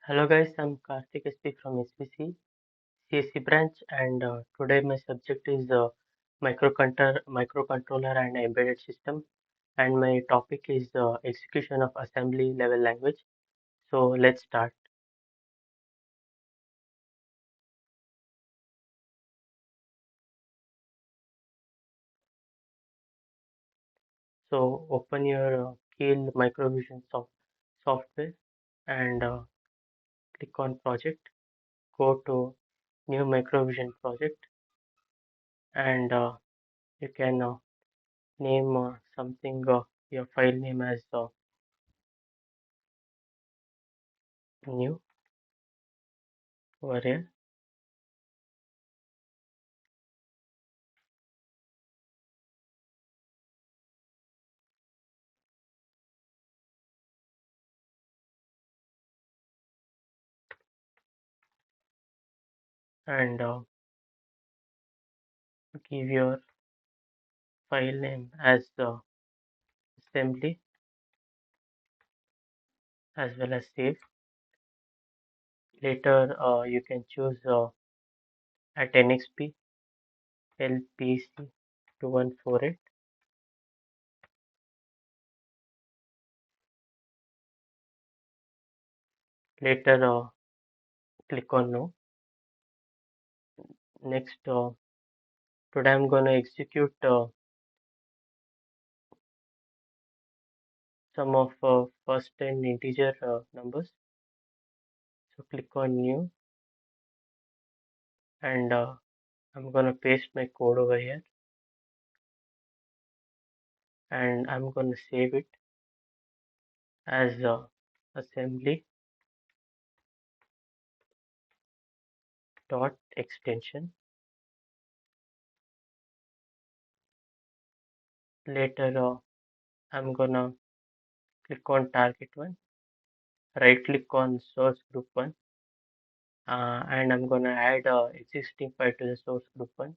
Hello guys, I'm Karthik SP from SVC CSC branch, and today my subject is microcontroller and embedded system, and my topic is execution of assembly level language. So let's start. So open your keil microvision software and click on project. Go to new microvision project, and you can name something your file name as new over here. And give your file name as assembly as well as save. Later, you can choose at NXP LPC2148. Later, click on no. Next, today I'm going to execute some of first 10 integer numbers. So click on new, and I'm going to paste my code over here, and I'm going to save it as assembly dot extension. Later, I'm gonna click on target one, right click on source group one, and I'm gonna add existing file to the source group one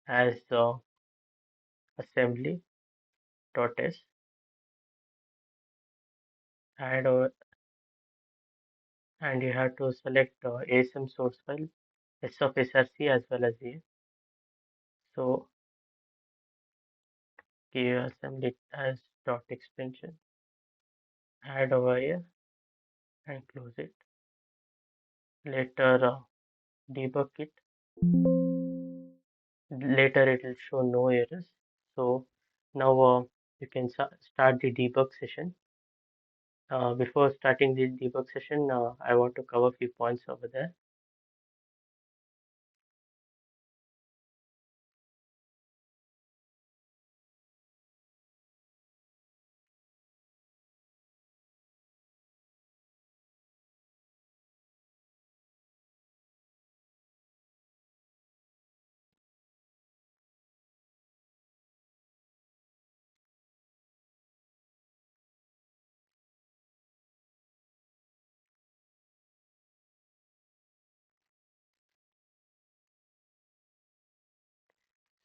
as assembly.s. Add and you have to select ASM source file, S of SRC as well as A. So give assembly as dot extension, add over here and close it. Later debug it. Later it will show no errors. So now you can start the debug session. Before starting the debug session, I want to cover a few points over there.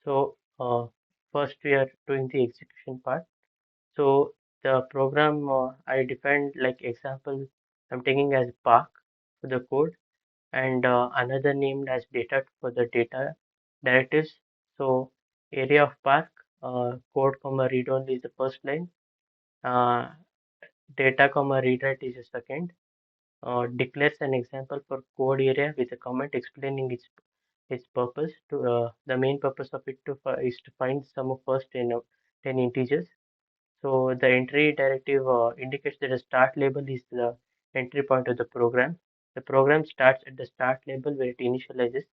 So first we are doing the execution part. So the program I defined like example, I'm taking as park for the code, and another named as data for the data directives. So area of park, code comma read only is the first line, uh, data comma read write is the second. Declares an example for code area with a comment explaining its purpose. To the main purpose of it is to find sum of first 10 integers. So the entry directive indicates that the start label is the entry point of the program. The program starts at the start label where it initializes.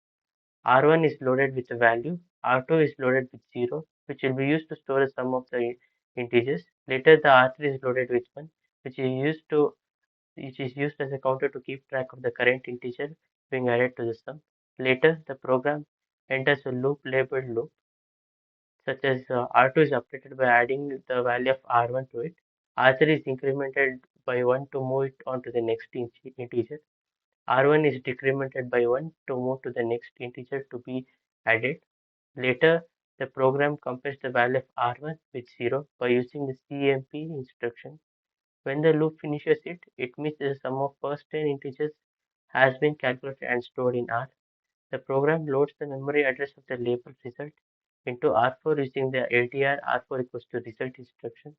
R1 is loaded with a value. R2 is loaded with 0, which will be used to store the sum of the integers. Later, the R3 is loaded with 1, which is used to which is used as a counter to keep track of the current integer being added to the sum. Later, the program enters a loop labeled loop, such as R2 is updated by adding the value of R1 to it. R3 is incremented by 1 to move it on to the next integer. R1 is decremented by 1 to move to the next integer to be added. Later, the program compares the value of R1 with 0 by using the CMP instruction. When the loop finishes it, it means the sum of first 10 integers has been calculated and stored in R. The program loads the memory address of the label result into R4 using the LTR R4 equals to result instruction.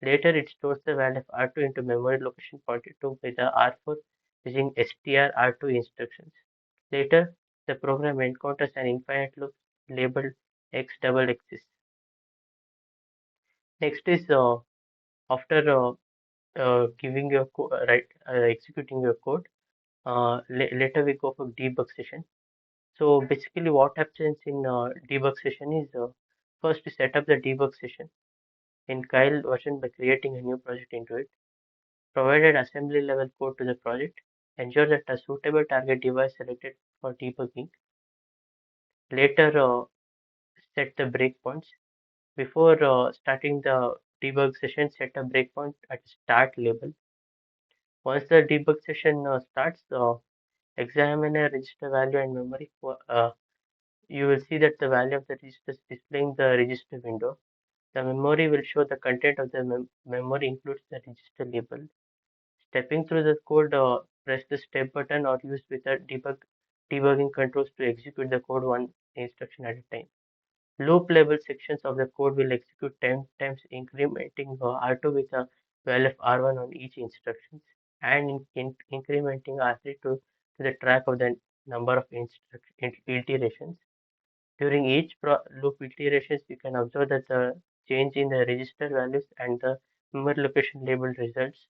Later, it stores the value of R2 into memory location pointed to by the R4 using str R2 instructions. Later, the program encounters an infinite loop labeled x double x's. Next is after giving your executing your code. Later we go for debug session. So basically, what happens in debug session is first we set up the debug session in keil version by creating a new project into it. Provided assembly level code to the project. Ensure that a suitable target device selected for debugging. Later, set the breakpoints. Before starting the debug session, set a breakpoint at start label. Once the debug session starts, examine a register value and memory. You will see that the value of the register is displaying the register window. The memory will show the content of the memory includes the register label. Stepping through the code, press the step button or use with the debugging controls to execute the code one instruction at a time. Loop level sections of the code will execute 10 times, incrementing R2 with a value of R1 on each instruction, and incrementing R3 to the track of the number of iterations. During each loop iterations, you can observe that the change in the register values and the memory location label results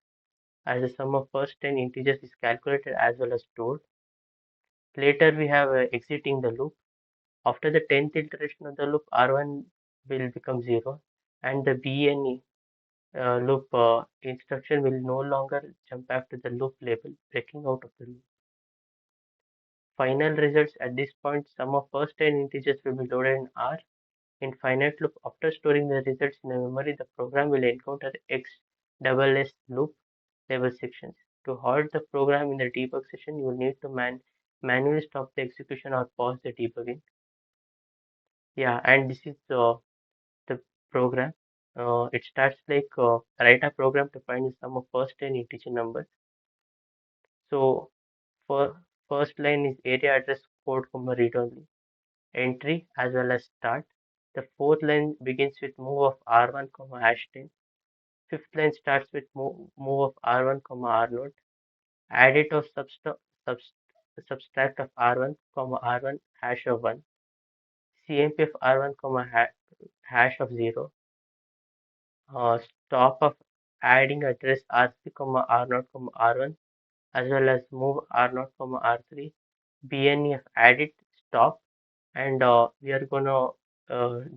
as the sum of first 10 integers is calculated as well as stored. Later, we have exiting the loop. After the 10th iteration of the loop, R1 will become 0 and the BNE loop instruction will no longer jump back to the loop label, breaking out of the loop. Final results at this point, sum of first 10 integers will be loaded in R. In finite loop, after storing the results in the memory, the program will encounter X double S loop level sections. To halt the program in the debug session, you will need to manually stop the execution or pause the debugging. Yeah, and this is the program. It starts like write a program to find the sum of first 10 integer numbers. So for first line is area address code comma read only entry as well as start. The fourth line begins with move of R1 comma hash 10. Fifth line starts with move of R1 comma R node. Add it of subs, subtract of R1 comma R1 hash of 1. CMP of R1 comma hash of 0. Stop of adding address R3 comma R0 comma R1 as well as move R0 comma R3. BNE of added stop, and we are gonna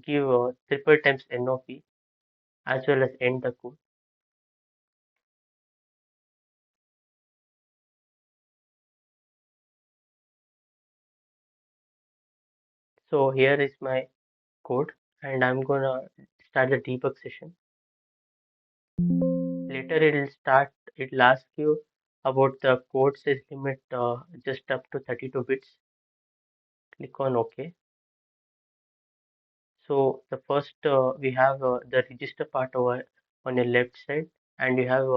give triple times NOP as well as end the code. So here is my code, and I'm gonna start the debug session. Later it'll ask you about the code size limit just up to 32 bits. Click on OK. So the first we have the register part over on your left side, and you have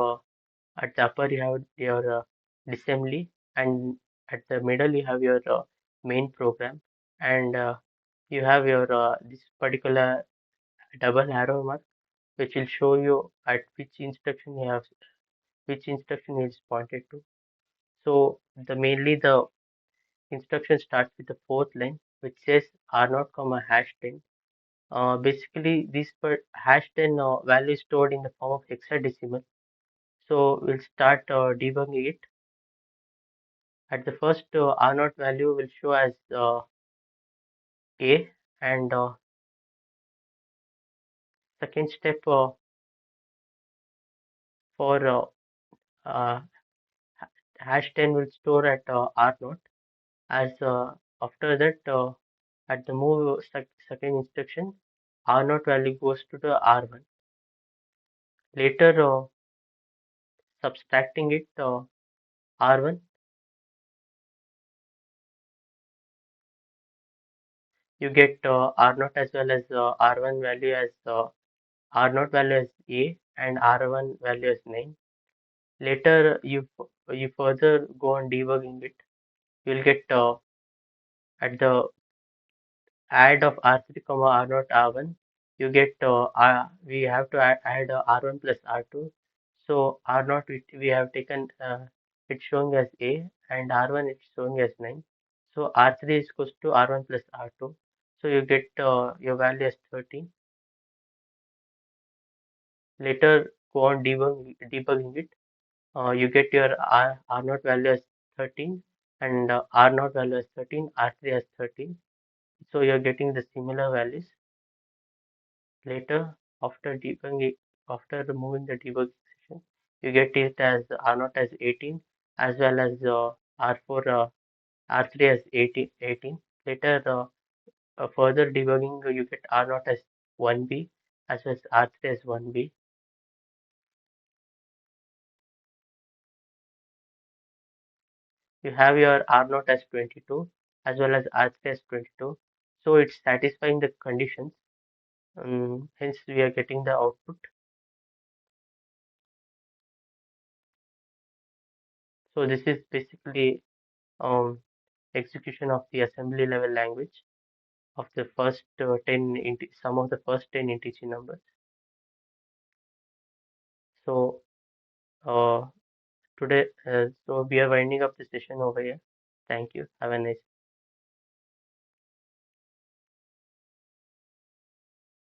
at the upper you have your assembly, and at the middle you have your main program, and you have your this particular double arrow mark which will show you at which instruction is pointed to. So the instruction starts with the fourth line which says R0 comma hash 10. Basically this hash 10 value is stored in the form of hexadecimal. So we'll start debugging it. At the first R0 value will show as A, and second step for uh, hash 10 will store at R0, as after that at the move second instruction R0 value goes to the R1. Later subtracting it R1, you get R0 as well as R1 value as R0 value as A and R1 value as 9. Later, you further go on debugging it. You'll get at the add of R3 comma R0 R1. You get we have to add R1 plus R2. So R0 we have taken it's showing as A and R1 it's showing as 9. So R3 is equals to R1 plus R2. So you get your value as 13. Later go on debugging it. You get your R0 value as 13 and R0 value as 13, R3 as 13. So you're getting the similar values. Later, after removing the debug section, you get it as R0 as 18 as well as R4, R3 as 18. Later, further debugging, you get R0 as 1B as well as R3 as 1B. You have your R0 as 22 as well as R3 as 22. So it's satisfying the conditions. Hence, we are getting the output. So this is basically um, execution of the assembly level language of the first 10 sum of the first 10 integer numbers. So uh, today, so we are winding up the session over here. Thank you. Have a nice